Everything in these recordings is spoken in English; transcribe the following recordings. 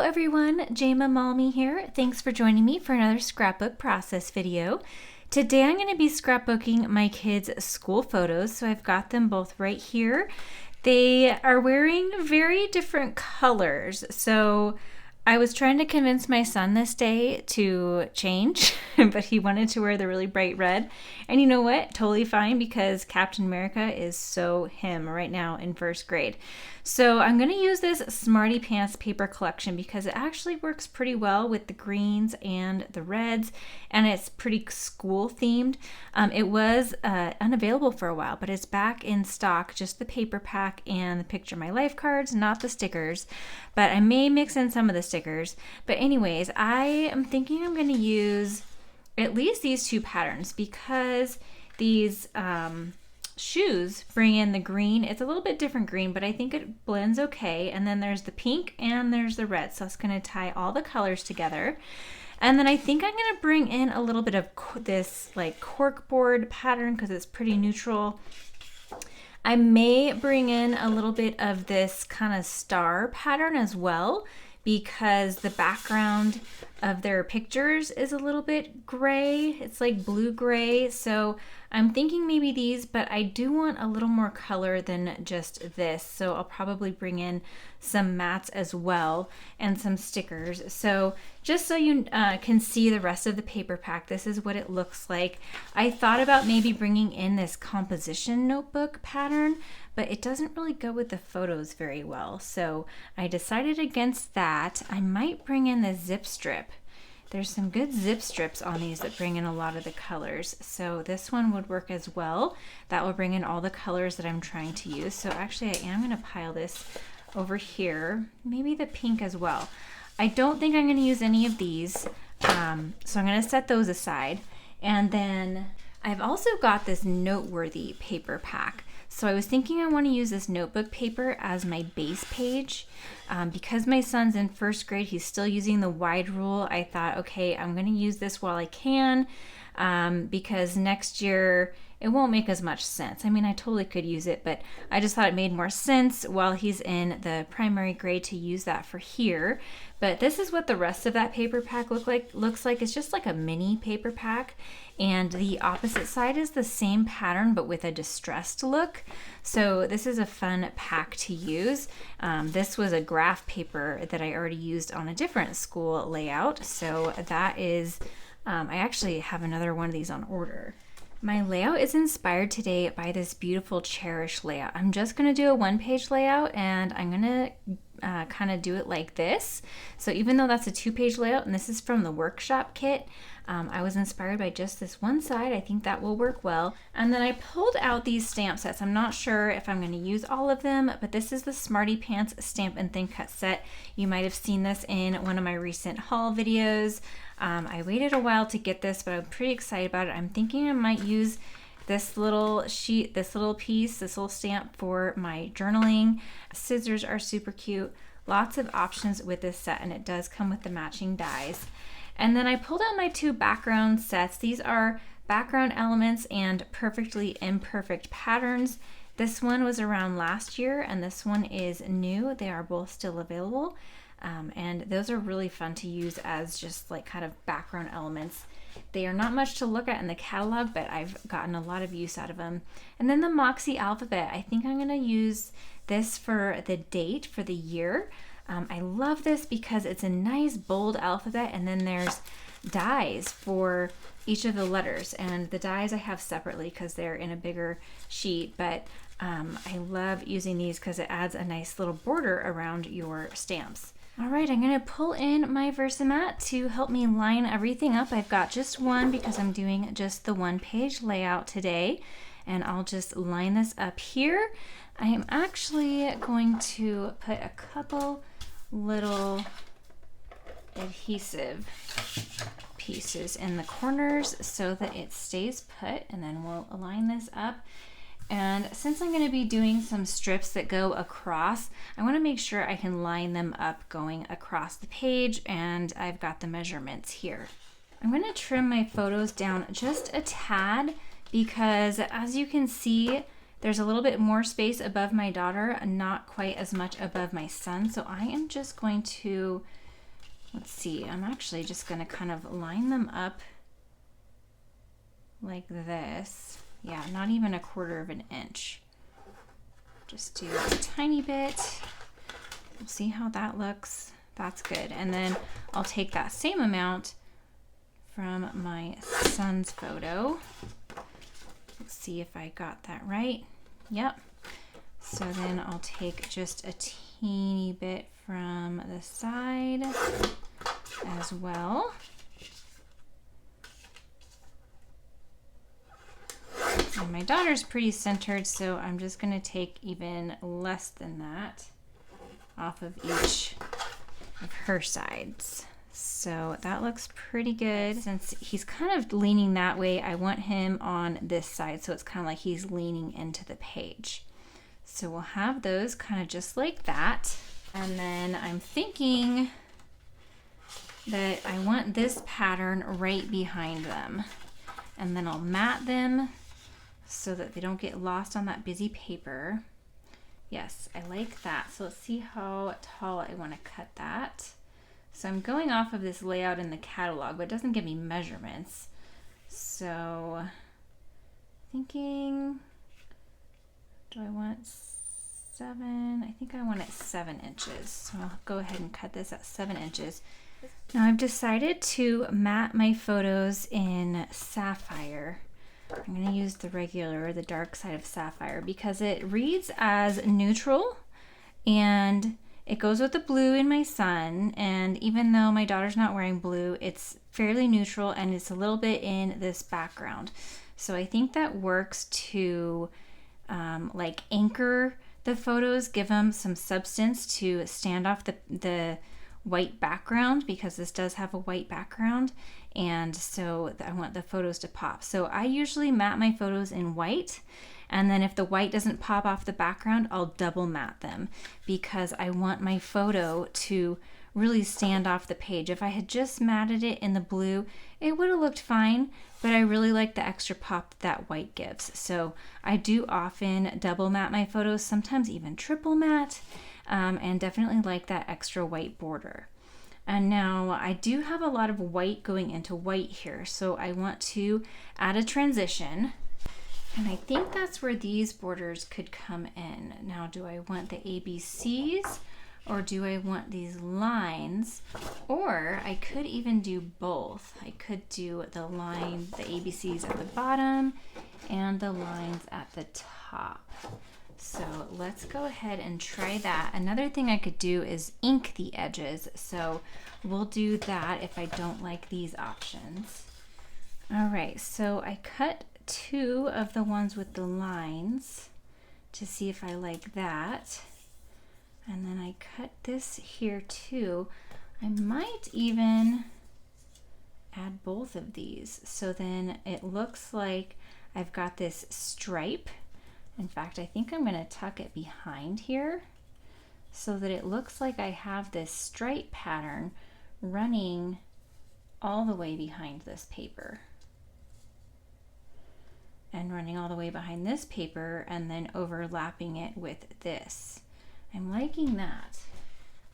everyone, Jayma Malmy here. Thanks for joining me for another scrapbook process video. Today I'm going to be scrapbooking my kids' school photos, so I've got them both right here. They are wearing very different colors, so I was trying to convince my son this day to change, but he wanted to wear the really bright red. And you know what? Totally fine, because Captain America is so him right now in first grade. So I'm going to use this Smarty Pants paper collection because it actually works pretty well with the greens and the reds, and it's pretty school themed. It was unavailable for a while, but it's back in stock, just the paper pack and the Picture My Life cards, not the stickers, but I may mix in some of the stickers. But anyways, I am thinking I'm going to use at least these two patterns because these shoes bring in the green. It's a little bit different green, but I think it blends okay. And then there's the pink and there's the red. So it's going to tie all the colors together. And then I think I'm going to bring in a little bit of this like corkboard pattern because it's pretty neutral. I may bring in a little bit of this kind of star pattern as well, because the background of their pictures is a little bit gray. It's like blue-gray. So I'm thinking maybe these, but I do want a little more color than just this. So I'll probably bring in some mats as well and some stickers. So just so you can see the rest of the paper pack, this is what it looks like. I thought about maybe bringing in this composition notebook pattern, but it doesn't really go with the photos very well. So I decided against that. I might bring in the zip strip. There's some good zip strips on these that bring in a lot of the colors. So this one would work as well. That will bring in all the colors that I'm trying to use. So actually I am gonna pile this over here. Maybe the pink as well. I don't think I'm gonna use any of these. So I'm gonna set those aside. And then I've also got this noteworthy paper pack. So I was thinking I want to use this notebook paper as my base page. Because my son's in first grade, he's still using the wide rule. I thought, okay, I'm going to use this while I can, because next year it won't make as much sense. I mean, I totally could use it, but I just thought it made more sense while he's in the primary grade to use that for here. But this is what the rest of that paper pack looks like. It's just like a mini paper pack. And the opposite side is the same pattern, but with a distressed look. So this is a fun pack to use. This was a graph paper that I already used on a different school layout. So that is, I actually have another one of these on order. My layout is inspired today by this beautiful Cherish layout. I'm just going to do a one-page layout, and I'm going to kind of do it like this. So even though that's a two-page layout, and this is from the workshop kit, I was inspired by just this one side. I think that will work well. And then I pulled out these stamp sets. I'm not sure if I'm going to use all of them, but this is the Smarty Pants Stamp and Thin Cut set. You might have seen this in one of my recent haul videos. I waited a while to get this, but I'm pretty excited about it. I'm thinking I might use this little sheet, this little piece, this little stamp for my journaling. Scissors are super cute. Lots of options with this set, and it does come with the matching dies. And then I pulled out my two background sets. These are background elements and perfectly imperfect patterns. This one was around last year, and this one is new. They are both still available. And those are really fun to use as just like kind of background elements. They are not much to look at in the catalog, but I've gotten a lot of use out of them. And then the Moxie alphabet. I think I'm going to use this for the date for the year. I love this because it's a nice bold alphabet, and then there's dies for each of the letters. And the dies I have separately because they're in a bigger sheet, but I love using these because it adds a nice little border around your stamps. All right, I'm going to pull in my Versamat to help me line everything up. I've got just one because I'm doing just the one-page layout today, and I'll just line this up here. I am actually going to put a couple little adhesive pieces in the corners so that it stays put, and then we'll align this up. And since I'm going to be doing some strips that go across, I want to make sure I can line them up going across the page, and I've got the measurements here. I'm going to trim my photos down just a tad because, as you can see, there's a little bit more space above my daughter, not quite as much above my son. So I am just going to let's see, I'm actually just gonna kind of line them up like this. Yeah, not even 1/4 of an inch. Just do a tiny bit. We'll see how that looks. That's good. And then I'll take that same amount from my son's photo. Let's see if I got that right. Yep. So then I'll take just a teeny bit from the side as well. And my daughter's pretty centered, so I'm just going to take even less than that off of each of her sides. So that looks pretty good. Since he's kind of leaning that way, I want him on this side, so it's kind of like he's leaning into the page. So we'll have those kind of just like that. And then I'm thinking that I want this pattern right behind them. And then I'll mat them so that they don't get lost on that busy paper. Yes, I like that. So let's see how tall I want to cut that. So I'm going off of this layout in the catalog, but it doesn't give me measurements. So thinking, do I want 7? I think I want it 7 inches. So I'll go ahead and cut this at 7 inches. Now I've decided to mat my photos in Sapphire. I'm going to use the regular, the dark side of Sapphire, because it reads as neutral and it goes with the blue in my son. And even though my daughter's not wearing blue, it's fairly neutral and it's a little bit in this background. So I think that works to like anchor the photos, give them some substance to stand off the white background, because this does have a white background, and so I want the photos to pop. So I usually mat my photos in white, and then if the white doesn't pop off the background, I'll double mat them, because I want my photo to really stand off the page. If I had just matted it in the blue, it would have looked fine, but I really like the extra pop that white gives. So I do often double mat my photos, sometimes even triple mat, and definitely like that extra white border. And now I do have a lot of white going into white here, so I want to add a transition, and I think that's where these borders could come in. Now, do I want the ABCs, or do I want these lines? Or I could even do both. I could do the line, the ABCs at the bottom and the lines at the top. So let's go ahead and try that. Another thing I could do is ink the edges. So we'll do that if I don't like these options. All right, so I cut 2 of the ones with the lines to see if I like that. And then I cut this here too. I might even add both of these. So then it looks like I've got this stripe. In fact, I think I'm going to tuck it behind here so that it looks like I have this stripe pattern running all the way behind this paper. And running all the way behind this paper and then overlapping it with this. I'm liking that.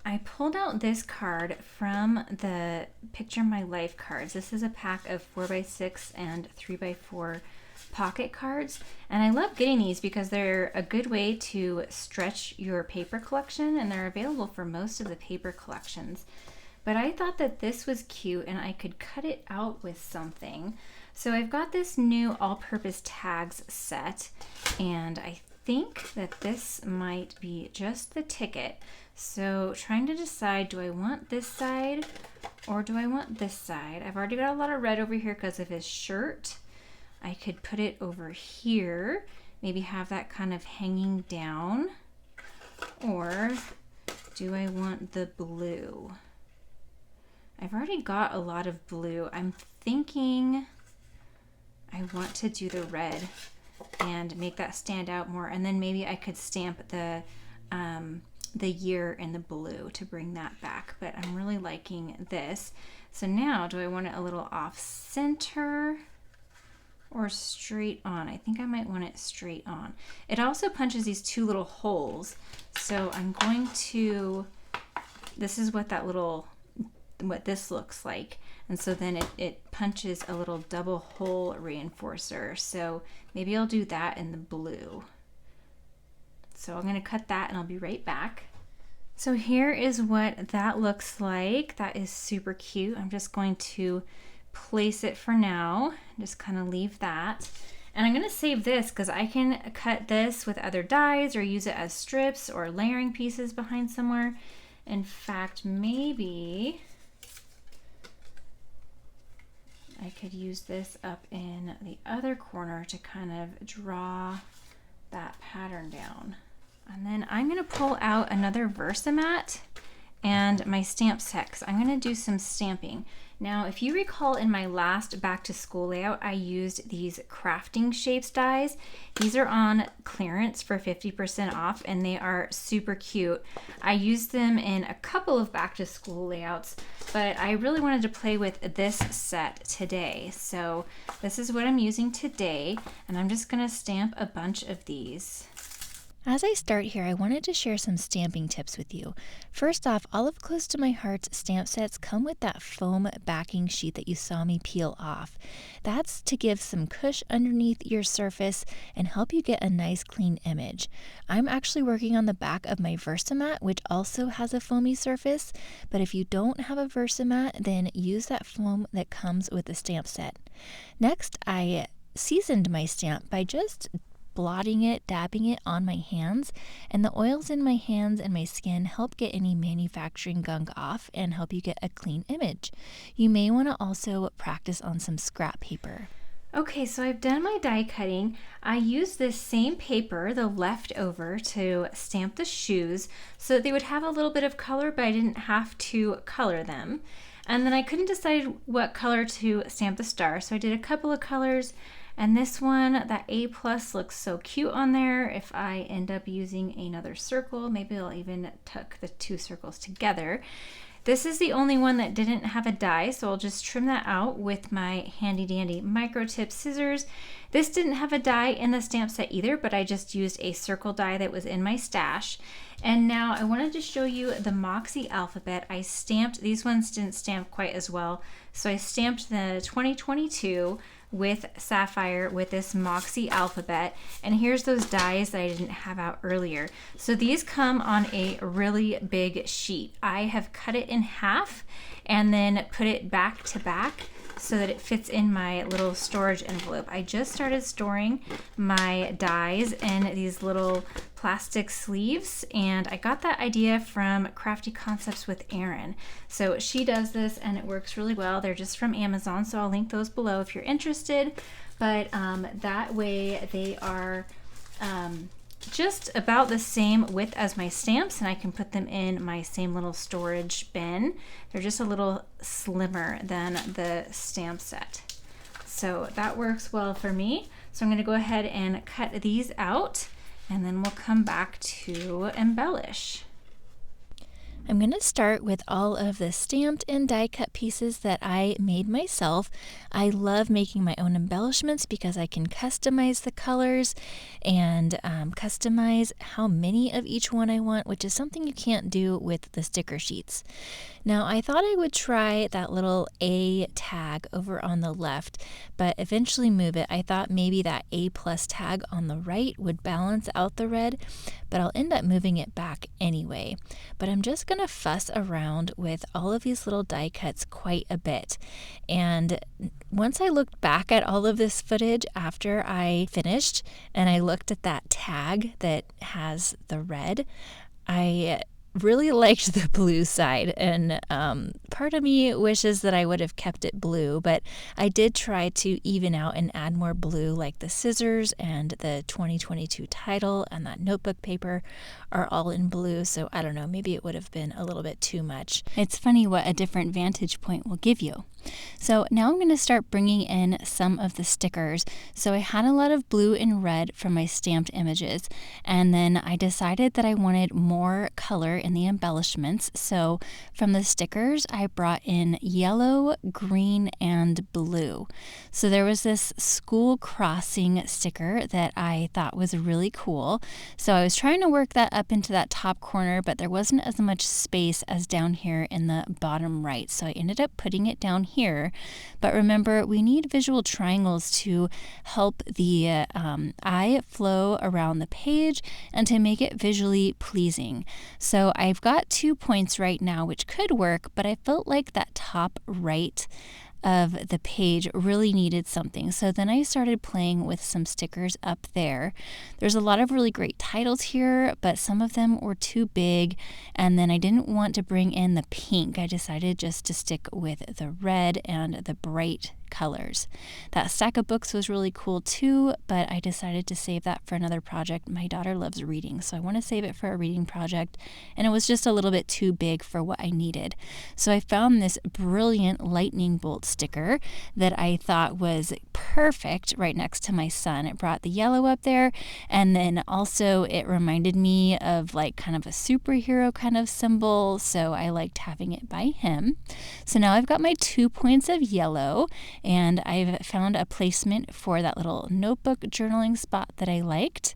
I pulled out this card from the Picture My Life cards. This is a pack of 4x6 and 3x4 pocket cards, and I love getting these because they're a good way to stretch your paper collection, and they're available for most of the paper collections. But I thought that this was cute and I could cut it out with something. So I've got this new all-purpose tags set, and I think that this might be just the ticket. So trying to decide, do I want this side or do I want this side? I've already got a lot of red over here because of his shirt. I could put it over here, maybe have that kind of hanging down. Or do I want the blue? I've already got a lot of blue. I'm thinking I want to do the red and make that stand out more, and then maybe I could stamp the year in the blue to bring that back. But I'm really liking this. So now, do I want it a little off center or straight on? I think I might want it straight on. It also punches these 2 little holes, so I'm going to, this is what that little what this looks like. And so then it punches a little double hole reinforcer. So maybe I'll do that in the blue. So I'm going to cut that and I'll be right back. So here is what that looks like. That is super cute. I'm just going to place it for now. Just kind of leave that. And I'm going to save this because I can cut this with other dies or use it as strips or layering pieces behind somewhere. In fact, maybe I could use this up in the other corner to kind of draw that pattern down. And then I'm going to pull out another Versamat and my stamp set because I'm going to do some stamping. Now, if you recall in my last back to school layout, I used these crafting shapes dies. These are on clearance for 50% off and they are super cute. I used them in a couple of back to school layouts, but I really wanted to play with this set today. So this is what I'm using today, and I'm just going to stamp a bunch of these. As I start here, I wanted to share some stamping tips with you. First off, all of Close to My Heart's stamp sets come with that foam backing sheet that you saw me peel off. That's to give some cush underneath your surface and help you get a nice clean image. I'm actually working on the back of my Versamat, which also has a foamy surface, but if you don't have a Versamat, then use that foam that comes with the stamp set. Next, I seasoned my stamp by just blotting it, dabbing it on my hands, and the oils in my hands and my skin help get any manufacturing gunk off and help you get a clean image. You may want to also practice on some scrap paper. Okay, so I've done my die cutting. I used this same paper, the leftover, to stamp the shoes so that they would have a little bit of color, but I didn't have to color them. And then I couldn't decide what color to stamp the star, so I did a couple of colors. And this one, that A+, looks so cute on there. If I end up using another circle, maybe I'll even tuck the two circles together. This is the only one that didn't have a die, so I'll just trim that out with my handy dandy micro tip scissors. This didn't have a die in the stamp set either, but I just used a circle die that was in my stash. And now I wanted to show you the Moxie alphabet. I stamped, these ones didn't stamp quite as well, so I stamped the 2022 with Sapphire with this Moxie alphabet, and here's those dies that I didn't have out earlier. So these come on a really big sheet. I have cut it in half and then put it back to back so that it fits in my little storage envelope. I just started storing my dies in these little plastic sleeves, and I got that idea from Crafty Concepts with Erin. So she does this and it works really well. They're just from Amazon, so I'll link those below if you're interested. But that way they are just about the same width as my stamps, and I can put them in my same little storage bin. They're just a little slimmer than the stamp set. So that works well for me. So I'm going to go ahead and cut these out, and then we'll come back to embellish. I'm going to start with all of the stamped and die cut pieces that I made myself. I love making my own embellishments because I can customize the colors and customize how many of each one I want, which is something you can't do with the sticker sheets. Now, I thought I would try that little A tag over on the left, but eventually move it. I thought maybe that A+ tag on the right would balance out the red, but I'll end up moving it back anyway. But I'm just going to fuss around with all of these little die cuts quite a bit. And once I looked back at all of this footage after I finished and I looked at that tag that has the red, I really liked the blue side, and part of me wishes that I would have kept it blue, but I did try to even out and add more blue, like the scissors and the 2022 title and that notebook paper are all in blue, so I don't know, maybe it would have been a little bit too much. It's funny what a different vantage point will give you. So now I'm going to start bringing in some of the stickers. So I had a lot of blue and red from my stamped images, and then I decided that I wanted more color in the embellishments. So from the stickers, I brought in yellow, green, and blue. So there was this school crossing sticker that I thought was really cool. So I was trying to work that up into that top corner, but there wasn't as much space as down here in the bottom right. So I ended up putting it down here. But remember, we need visual triangles to help the eye flow around the page and to make it visually pleasing. So I've got 2 points right now, which could work, but I felt like that top right of the page really needed something. So then I started playing with some stickers up there. There's a lot of really great titles here, but some of them were too big, and then I didn't want to bring in the pink. I decided just to stick with the red and the bright colors. That stack of books was really cool too, but I decided to save that for another project. My daughter loves reading, so I want to save it for a reading project, and it was just a little bit too big for what I needed. So I found this brilliant lightning bolt sticker that I thought was perfect right next to my son. It brought the yellow up there, and then also it reminded me of like kind of a superhero kind of symbol, so I liked having it by him. So now I've got my 2 points of yellow, and I've found a placement for that little notebook journaling spot that I liked.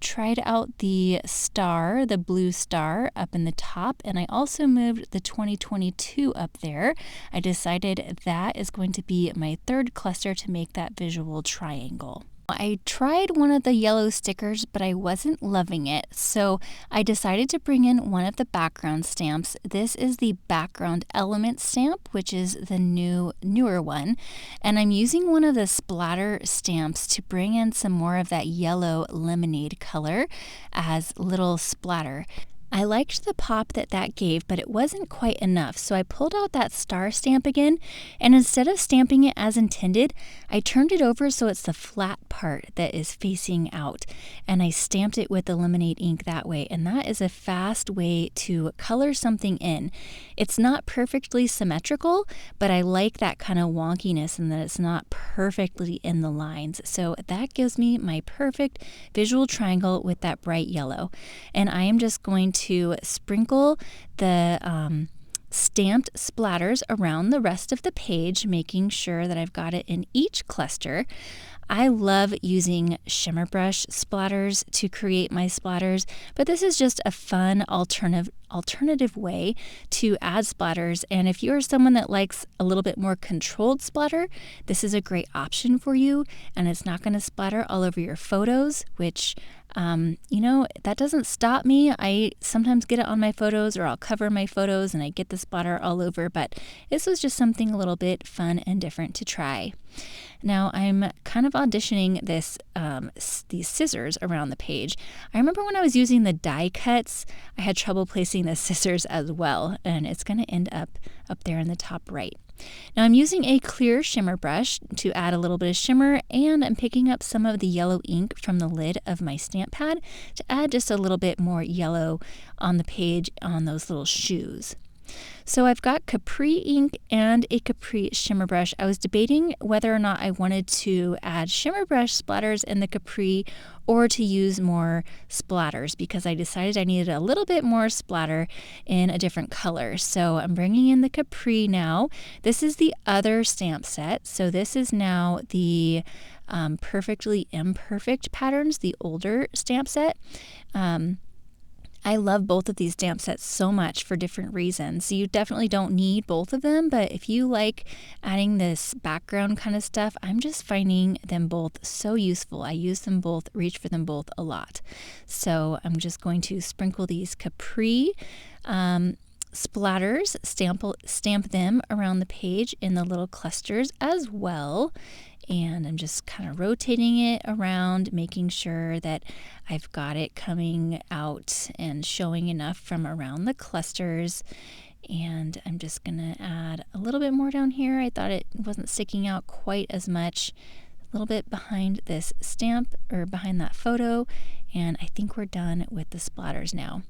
Tried out the star, the blue star up in the top, and I also moved the 2022 up there. I decided that is going to be my third cluster to make that visual triangle. I tried one of the yellow stickers, but I wasn't loving it, so I decided to bring in one of the background stamps. This is the background element stamp, which is the newer one, and I'm using one of the splatter stamps to bring in some more of that yellow lemonade color as little splatter. I liked the pop that gave, but it wasn't quite enough, so I pulled out that star stamp again, and instead of stamping it as intended, I turned it over so it's the flat part that is facing out, and I stamped it with the lemonade ink that way, and that is a fast way to color something in. It's not perfectly symmetrical, but I like that kind of wonkiness and that it's not perfectly in the lines, so that gives me my perfect visual triangle with that bright yellow. And I am just going to sprinkle the stamped splatters around the rest of the page, making sure that I've got it in each cluster. I love using shimmer brush splatters to create my splatters, but this is just a fun alternative way to add splatters. And if you're someone that likes a little bit more controlled splatter, this is a great option for you, and it's not going to splatter all over your photos, which that doesn't stop me. I sometimes get it on my photos, or I'll cover my photos and I get the splatter all over, but this was just something a little bit fun and different to try. Now I'm kind of auditioning these scissors around the page. I remember when I was using the die cuts, I had trouble placing the scissors as well, and it's going to end up there in the top right. Now I'm using a clear shimmer brush to add a little bit of shimmer, and I'm picking up some of the yellow ink from the lid of my stamp pad to add just a little bit more yellow on the page on those little shoes. So I've got Capri ink and a Capri shimmer brush. I was debating whether or not I wanted to add shimmer brush splatters in the Capri or to use more splatters, because I decided I needed a little bit more splatter in a different color. So I'm bringing in the Capri now. This is the other stamp set. So this is now the Perfectly Imperfect patterns, the older stamp set. I love both of these stamp sets so much for different reasons. You definitely don't need both of them, but if you like adding this background kind of stuff, I'm just finding them both so useful. I use them both, reach for them both a lot. So I'm just going to sprinkle these Capri splatters, stamp them around the page in the little clusters as well. And I'm just kind of rotating it around, making sure that I've got it coming out and showing enough from around the clusters. And I'm just going to add a little bit more down here. I thought it wasn't sticking out quite as much. A little bit behind this stamp, or behind that photo, And I think we're done with the splatters now.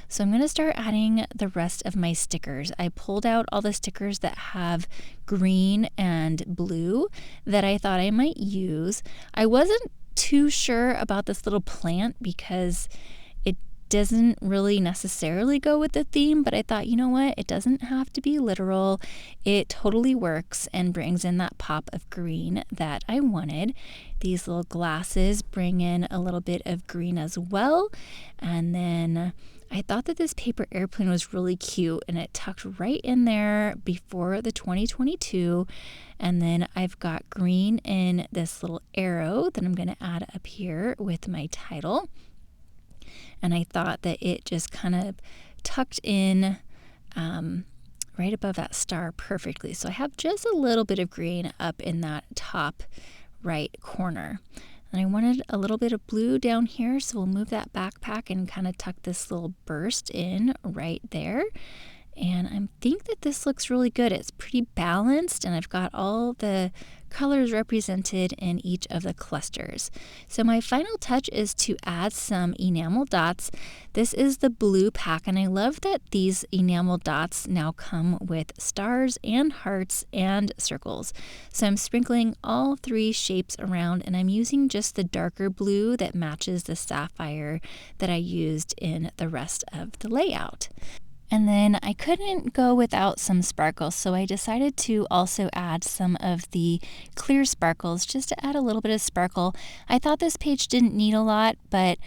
So I'm going to start adding the rest of my stickers. I pulled out all the stickers that have green and blue that I thought I might use. I wasn't too sure about this little plant because it doesn't really necessarily go with the theme, but I thought, you know what, it doesn't have to be literal. It totally works and brings in that pop of green that I wanted. These little glasses bring in a little bit of green as well. And then I thought that this paper airplane was really cute, and it tucked right in there before the 2022. And then I've got green in this little arrow that I'm going to add up here with my title. And I thought that it just kind of tucked in right above that star perfectly. So I have just a little bit of green up in that top right corner. And I wanted a little bit of blue down here, so we'll move that backpack and kind of tuck this little burst in right there. And I think that this looks really good. It's pretty balanced, and I've got all the colors represented in each of the clusters. So my final touch is to add some enamel dots. This is the blue pack, and I love that these enamel dots now come with stars and hearts and circles. So I'm sprinkling all three shapes around, and I'm using just the darker blue that matches the sapphire that I used in the rest of the layout. And then I couldn't go without some sparkles, so I decided to also add some of the clear sparkles just to add a little bit of sparkle. I thought this page didn't need a lot, but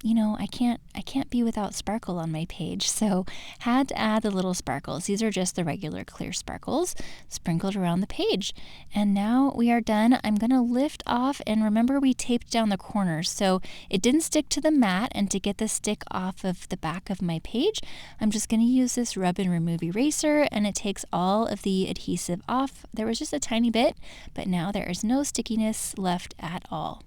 you know, I can't be without sparkle on my page, so had to add the little sparkles. These are just the regular clear sparkles sprinkled around the page. And now we are done. I'm going to lift off, and remember we taped down the corners, so it didn't stick to the mat, and to get the stick off of the back of my page, I'm just going to use this rub and remove eraser, and it takes all of the adhesive off. There was just a tiny bit, but now there is no stickiness left at all.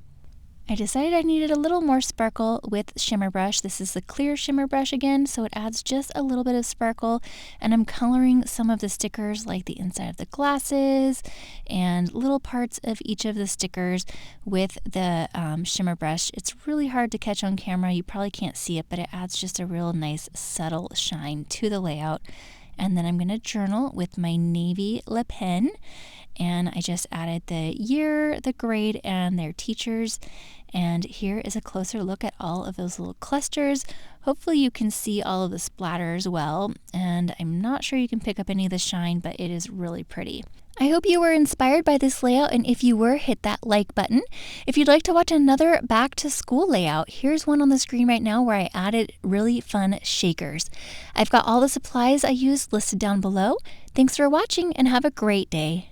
I decided I needed a little more sparkle with shimmer brush. This is the clear shimmer brush again, so it adds just a little bit of sparkle, and I'm coloring some of the stickers like the inside of the glasses and little parts of each of the stickers with the shimmer brush. It's really hard to catch on camera. You probably can't see it, but it adds just a real nice subtle shine to the layout. And then I'm going to journal with my navy Le Pen, and I just added the year, the grade, and their teachers. And here is a closer look at all of those little clusters. Hopefully you can see all of the splatters well, and I'm not sure you can pick up any of the shine, but it is really pretty. I hope you were inspired by this layout, and if you were, hit that like button. If you'd like to watch another back to school layout, here's one on the screen right now where I added really fun shakers. I've got all the supplies I used listed down below. Thanks for watching, and have a great day.